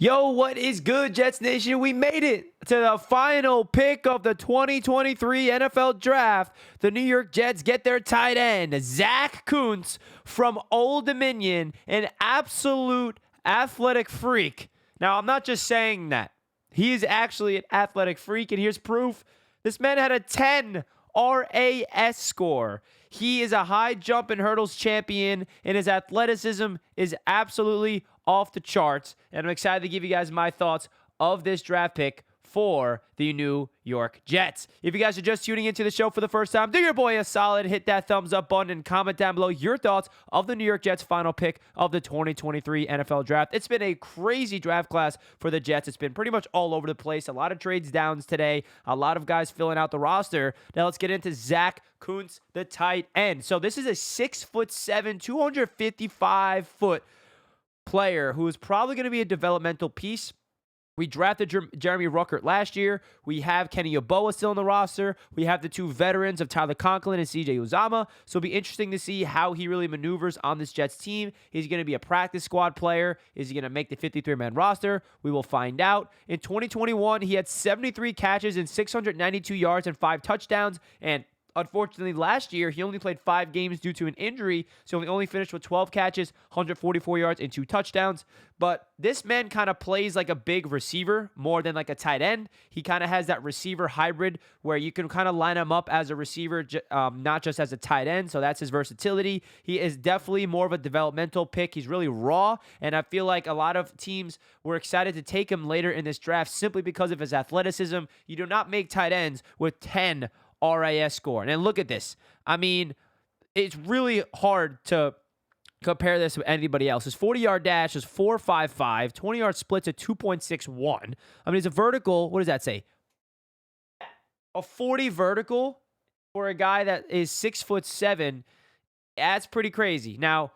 Yo, what is good, Jets Nation? We made it to the final pick of the 2023 NFL Draft. The New York Jets get their tight end, Zack Kuntz from Old Dominion, an absolute athletic freak. Now, I'm not just saying that. He is actually an athletic freak, and here's proof. This man had a 10 RAS score. He is a high jump and hurdles champion, and his athleticism is absolutely off the charts. And I'm excited to give you guys my thoughts of this draft pick for the New York Jets. If you guys are just tuning into the show for the first time, do your boy a solid, hit that thumbs up button, and comment down below your thoughts of the New York Jets' final pick of the 2023 NFL Draft. It's been a crazy draft class for the Jets. It's been pretty much all over the place. A lot of trades downs today. A lot of guys filling out the roster. Now let's get into Zack Kuntz, the tight end. So this is a 6'7", 255-foot player who is probably going to be a developmental piece. We drafted Jeremy Ruckert last year. We have Kenny Yeboah still on the roster. We have the two veterans of Tyler Conklin and CJ Uzomah. So it'll be interesting to see how he really maneuvers on this Jets team. He's going to be a practice squad player. Is he going to make the 53-man roster? We will find out. In 2021, he had 73 catches and 692 yards and 5 touchdowns. And unfortunately, last year, he only played 5 games due to an injury, so he only finished with 12 catches, 144 yards, and 2 touchdowns. But this man kind of plays like a big receiver more than like a tight end. He kind of has that receiver hybrid where you can kind of line him up as a receiver, not just as a tight end, so that's his versatility. He is definitely more of a developmental pick. He's really raw, and I feel like a lot of teams were excited to take him later in this draft simply because of his athleticism. You do not make tight ends with 10 RAS score. And then look at this. I mean, it's really hard to compare this with anybody else. His 40-yard dash is 4.55, 20-yard splits at 2.61. I mean, it's a vertical. What does that say? A 40 vertical for a guy that is 6'7". That's pretty crazy. Now,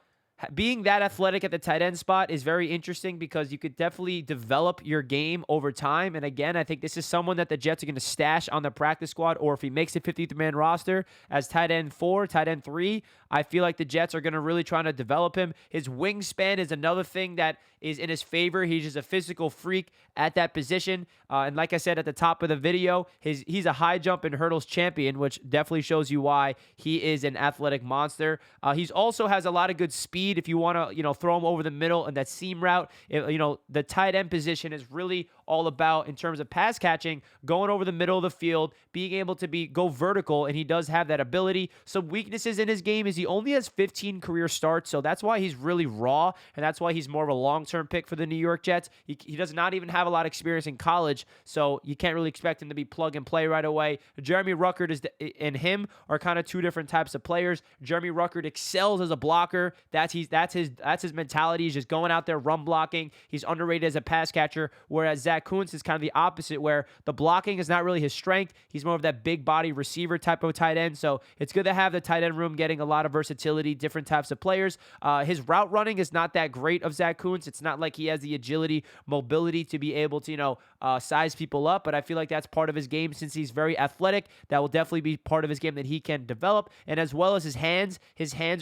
being that athletic at the tight end spot is very interesting because you could definitely develop your game over time. And again, I think this is someone that the Jets are going to stash on the practice squad, or if he makes the 53-man roster as tight end 4, tight end 3, I feel like the Jets are going to really try to develop him. His wingspan is another thing that is in his favor. He's just a physical freak at that position. And like I said at the top of the video, he's a high jump and hurdles champion, which definitely shows you why he is an athletic monster. He's also has a lot of good speed. If you want to, throw him over the middle and that seam route, the tight end position is really all about, in terms of pass catching, going over the middle of the field, being able to go vertical, and he does have that ability. Some weaknesses in his game is he only has 15 career starts, so that's why he's really raw, and that's why he's more of a long-term pick for the New York Jets. He does not even have a lot of experience in college, so you can't really expect him to be plug and play right away. Jeremy Ruckert and him are kind of two different types of players. Jeremy Ruckert excels as a blocker. That's his mentality. He's just going out there run blocking. He's underrated as a pass catcher, whereas Zack Kuntz is kind of the opposite, where the blocking is not really his strength. He's more of that big body receiver type of tight end. So it's good to have the tight end room getting a lot of versatility, different types of players. His route running is not that great of Zack Kuntz. It's not like he has the agility, mobility to be able to, size people up. But I feel like that's part of his game since he's very athletic. That will definitely be part of his game that he can develop. And as well as his hands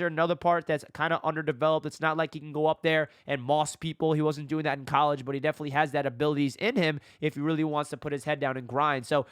are another part that's kind of underdeveloped. It's not like he can go up there and moss people. He wasn't doing that in college, but he definitely has that abilities in him if he really wants to put his head down and grind. So,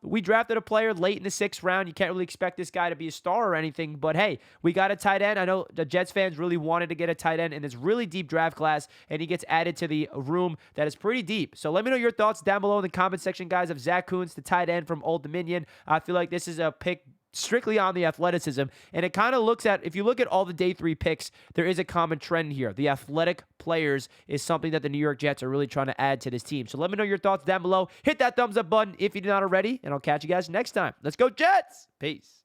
we drafted a player late in the 6th round. You can't really expect this guy to be a star or anything, but hey, we got a tight end. I know the Jets fans really wanted to get a tight end in this really deep draft class, and he gets added to the room that is pretty deep. So let me know your thoughts down below in the comment section, guys, of Zack Kuntz, the tight end from Old Dominion. I feel like this is a pick strictly on the athleticism, and it kind of looks at, if you look at all the day 3 picks, there is a common trend here. The athletic players is something that the New York Jets are really trying to add to this team. So let me know your thoughts down below. Hit that thumbs up button if you did not already, and I'll catch you guys next time. Let's go Jets! Peace.